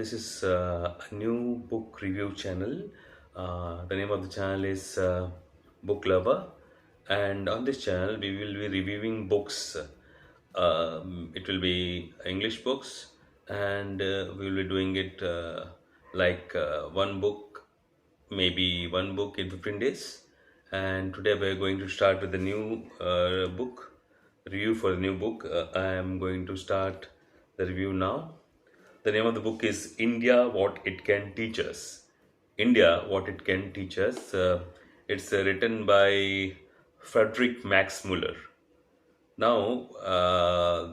This is a new book review channel. The name of the channel is Book Lover, and on this channel we will be reviewing books. It will be English books, and we will be doing it one book, maybe one book in 15 days. And today we are going to start with the new book review for the new book. I am going to start the review now. The name of the book is India What It Can Teach Us. India What It Can Teach Us. It's written by Frederick Max Muller. Now,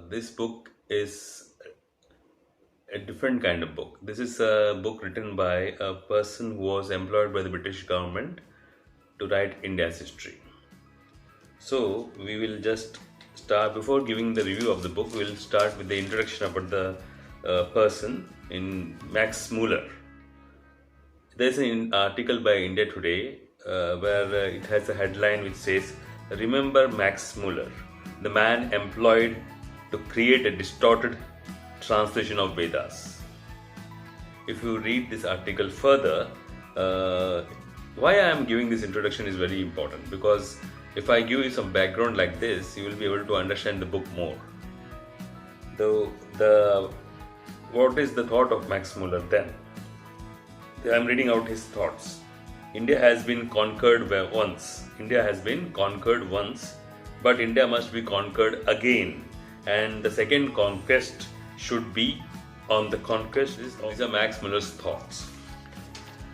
this book is a different kind of book. This is a book written by a person who was employed by the British government to write India's history. So, we will just start, before giving the review of the book, we will start with the introduction about the person in Max Muller. There's an article by India Today where it has a headline which says, "Remember Max Muller, the man employed to create a distorted translation of Vedas." If you read this article further, why I am giving this introduction is very important, because if I give you some background like this, you will be able to understand the book more. What is the thought of Max Muller then? I am reading out his thoughts. India has been conquered once. India has been conquered once, but India must be conquered again. And the second conquest should be on the conquest. These are Max Muller's thoughts.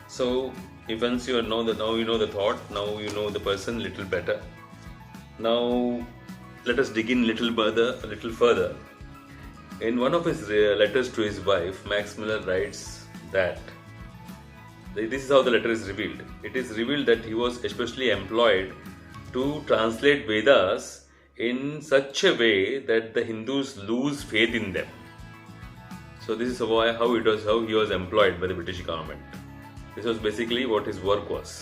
So, if once you know now you know the thought, now you know the person little better. Now, let us dig in a little further. In one of his letters to his wife, Max Muller writes that this is how the letter is revealed. It is revealed that he was especially employed to translate Vedas in such a way that the Hindus lose faith in them. So this is how he was employed by the British government. This was basically what his work was.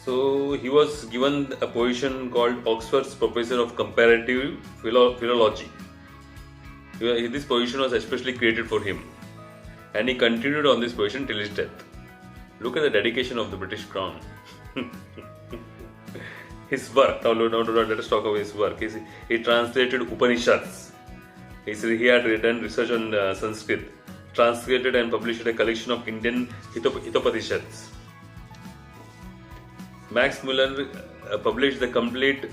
So he was given a position called Oxford's Professor of Comparative Philology. This position was especially created for him, and he continued on this position till his death. Look at the dedication of the British Crown. His work, now let us talk about his work. He translated Upanishads. He had done research on Sanskrit, translated and published a collection of Indian Hitopanishads. Max Muller published the complete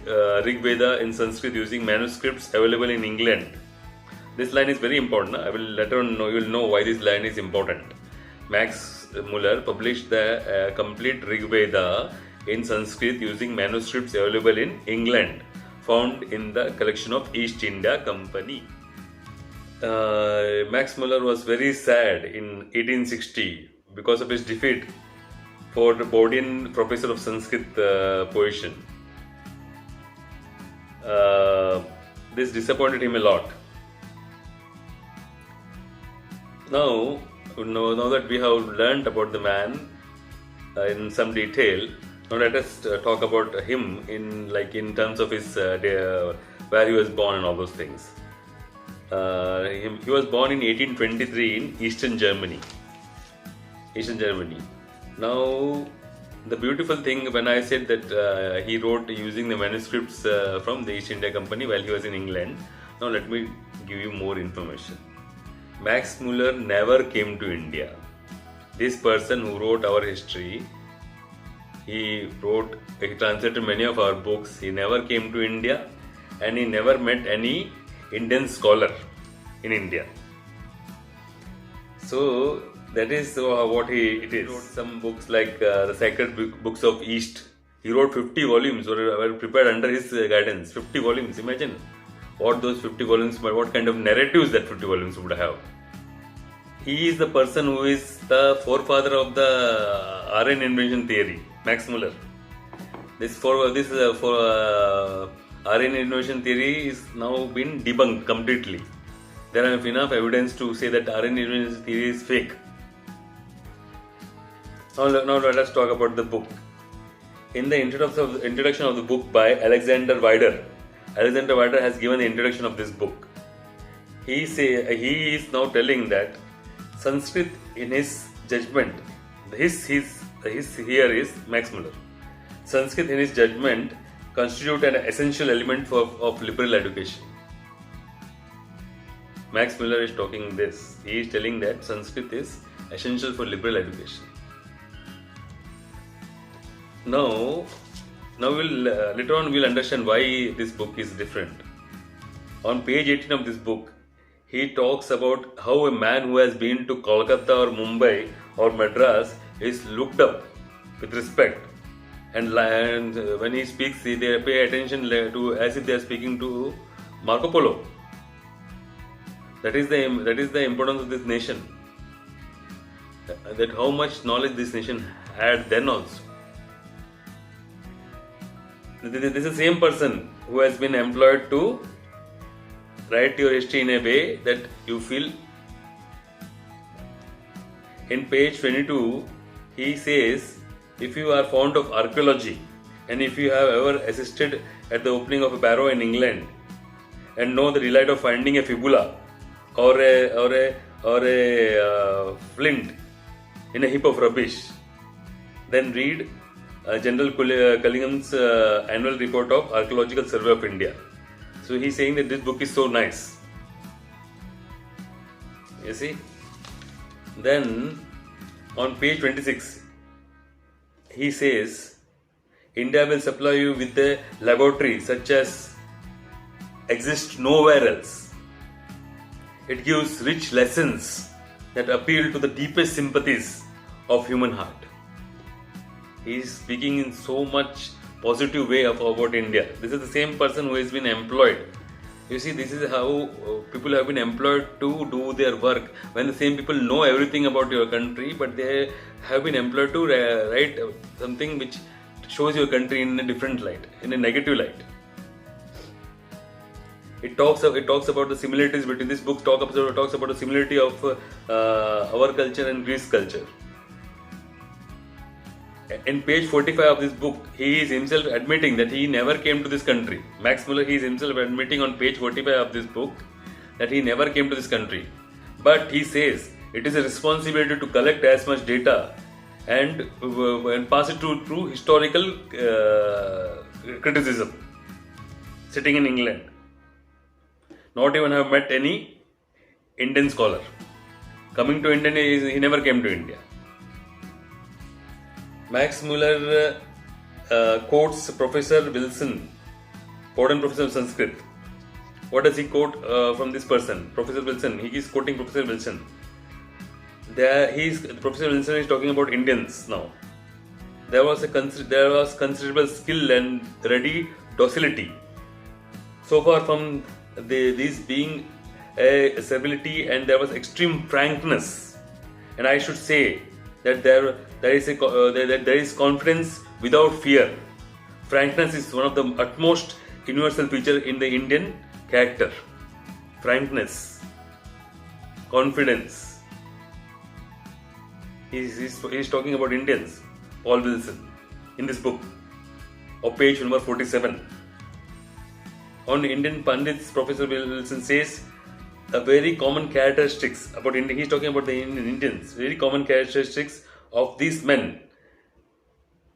Rig Veda in Sanskrit using manuscripts available in England. This line is very important. I will later on you will know why this line is important. Max Muller published the complete Rig Veda in Sanskrit using manuscripts available in England, found in the collection of East India Company. Max Muller was very sad in 1860 because of his defeat for the Bodian Professor of Sanskrit position. This disappointed him a lot. Now that we have learned about the man in some detail, now let us talk about him in terms of his where he was born and all those things. He was born in 1823 in Eastern Germany. Now, the beautiful thing when I said that he wrote using the manuscripts from the East India Company while he was in England. Now let me give you more information. Max Muller never came to India. This person who wrote our history, he translated many of our books. He never came to India, and he never met any Indian scholar in India. So that is what it is. He wrote some books like the Sacred Books of East. He wrote 50 volumes, were prepared under his guidance. 50 volumes. Imagine what those 50 volumes, what kind of narratives that 50 volumes would have. He is the person who is the forefather of the RN invention theory, Max Muller. RN invention theory is now been debunked completely. There are enough evidence to say that RN invention theory is fake. Now let us talk about the book. In the introduction of the book by Alexander Wider has given the introduction of this book. he is now telling that Sanskrit in his judgment, his here is Max Muller. Sanskrit in his judgment constitute an essential element of liberal education. Max Muller is talking this. He is telling that Sanskrit is essential for liberal education. Now we'll later on we'll understand why this book is different. On page 18 of this book, he talks about how a man who has been to Kolkata or Mumbai or Madras is looked up with respect, and when he speaks, they pay attention to as if they are speaking to Marco Polo. That is the importance of this nation. That how much knowledge this nation had then also. This is the same person who has been employed to write your history in a way that you feel. In page 22, he says, if you are fond of archaeology and if you have ever assisted at the opening of a barrow in England and know the delight of finding a fibula or a flint in a heap of rubbish, then read General Cullingham's annual report of Archaeological Survey of India. So he's saying that this book is so nice. You see? Then on page 26, he says, India will supply you with a laboratory such as exists nowhere else. It gives rich lessons that appeal to the deepest sympathies of human heart. He is speaking in so much positive way about India. This is the same person who has been employed. You see, this is how people have been employed to do their work. When the same people know everything about your country, but they have been employed to write something which shows your country in a different light, in a negative light. It talks about the similarities between this book. Talks about the similarity of our culture and Greece culture. In page 45 of this book, he is himself admitting that he never came to this country. Max Muller, he is himself admitting on page 45 of this book that he never came to this country. But he says it is a responsibility to collect as much data and pass it through historical criticism. Sitting in England. Not even have met any Indian scholar. Coming to India, he never came to India. Max Muller quotes Professor Wilson, modern professor of Sanskrit. What does he quote from this person? Professor Wilson. He is quoting Professor Wilson. Professor Wilson is talking about Indians now. There was considerable skill and ready docility. So far from these being a servility, and there was extreme frankness. And I should say that there is confidence without fear. Frankness is one of the utmost universal feature in the Indian character. Frankness, confidence. He's talking about Indians, Paul Wilson, in this book, or page number 47. On Indian Pandits, Professor Wilson says a very common characteristics about India. He's talking about the Indians. Very common characteristics of these men,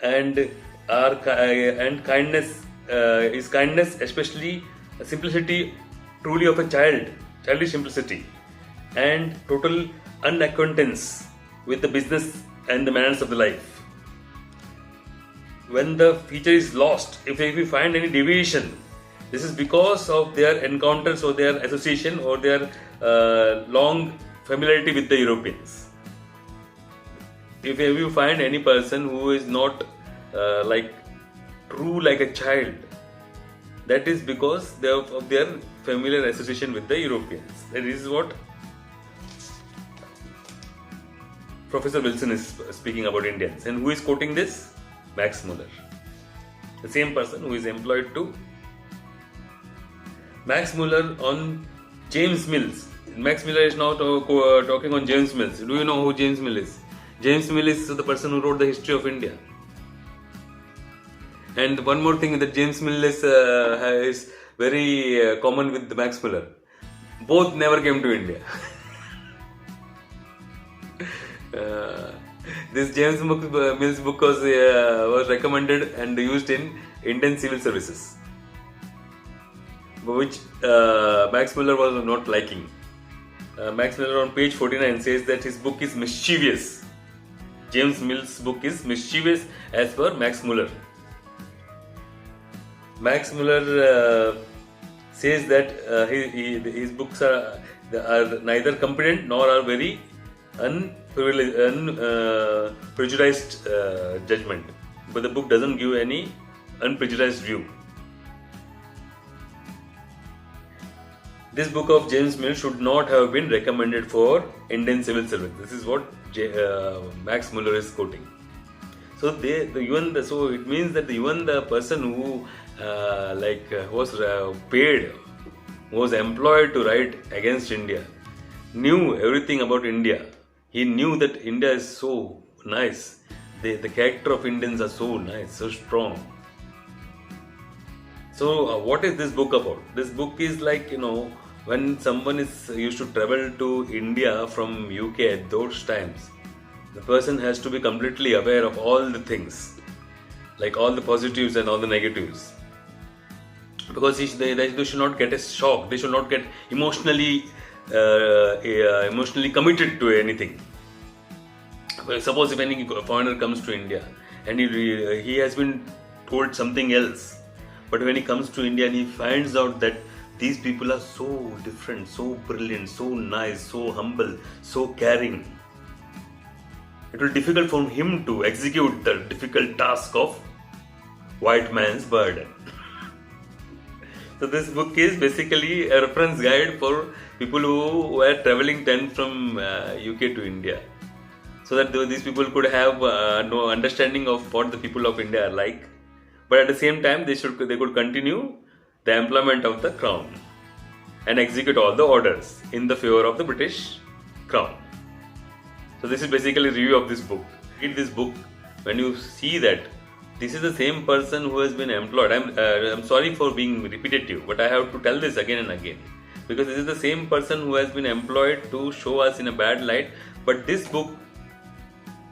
and kindness is kindness, especially simplicity, truly of a childish simplicity, and total unacquaintance with the business and the manners of the life. When the feature is lost, if we find any deviation, this is because of their encounters or their association or their long familiarity with the Europeans. If you find any person who is not true like a child, that is because of their familiar association with the Europeans. That is what Professor Wilson is speaking about Indians. And who is quoting this? Max Muller. The same person who is employed to Max Muller on James Mills. Max Muller is now talking on James Mills. Do you know who James Mill is? James Mill is the person who wrote the history of India. And one more thing that James Mill is very common with Max Muller. Both never came to India. Uh, this Mills book was recommended and used in Indian civil services, which Max Muller was not liking. Max Muller on page 49 says that his book is mischievous. James Mill's book is mischievous as per Max Muller. Max Muller says that his books are neither competent nor are very unprejudiced judgment, but the book doesn't give any unprejudiced view. This book of James Mill should not have been recommended for Indian civil service. This is what Max Muller is quoting. So so it means that even the person who was paid, was employed to write against India, knew everything about India. He knew that India is so nice. The character of Indians are so nice, so strong. So what is this book about? This book is like, when someone used to travel to India from UK at those times, the person has to be completely aware of all the things, like all the positives and all the negatives, because they should not get a shock. They should not get emotionally committed to anything. Suppose if any foreigner comes to India and he has been told something else, but when he comes to India and he finds out that these people are so different, so brilliant, so nice, so humble, so caring, it will be difficult for him to execute the difficult task of white man's burden. So this book is basically a reference guide for people who were traveling then from UK to India, so that these people could have no understanding of what the people of India are like, but at the same time they could continue the employment of the crown and execute all the orders in the favor of the British crown. So this is basically a review of this book. Read this book when you see that this is the same person who has been employed. I'm sorry for being repetitive, but I have to tell this again and again, because this is the same person who has been employed to show us in a bad light, but this book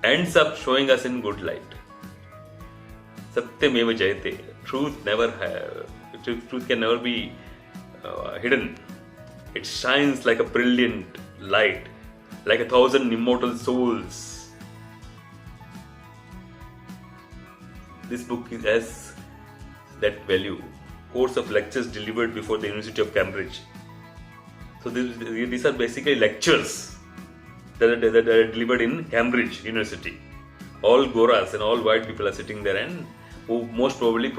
ends up showing us in good light. Satyameva Jayate. Truth can never be hidden. It shines like a brilliant light, like 1,000 immortal souls. This book has that value. Course of lectures delivered before the University of Cambridge. So these are basically lectures that are delivered in Cambridge University. All Goras and all white people are sitting there, and who most probably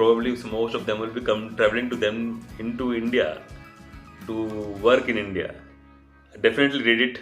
most of them will be traveling to them into India to work in India. Definitely read it.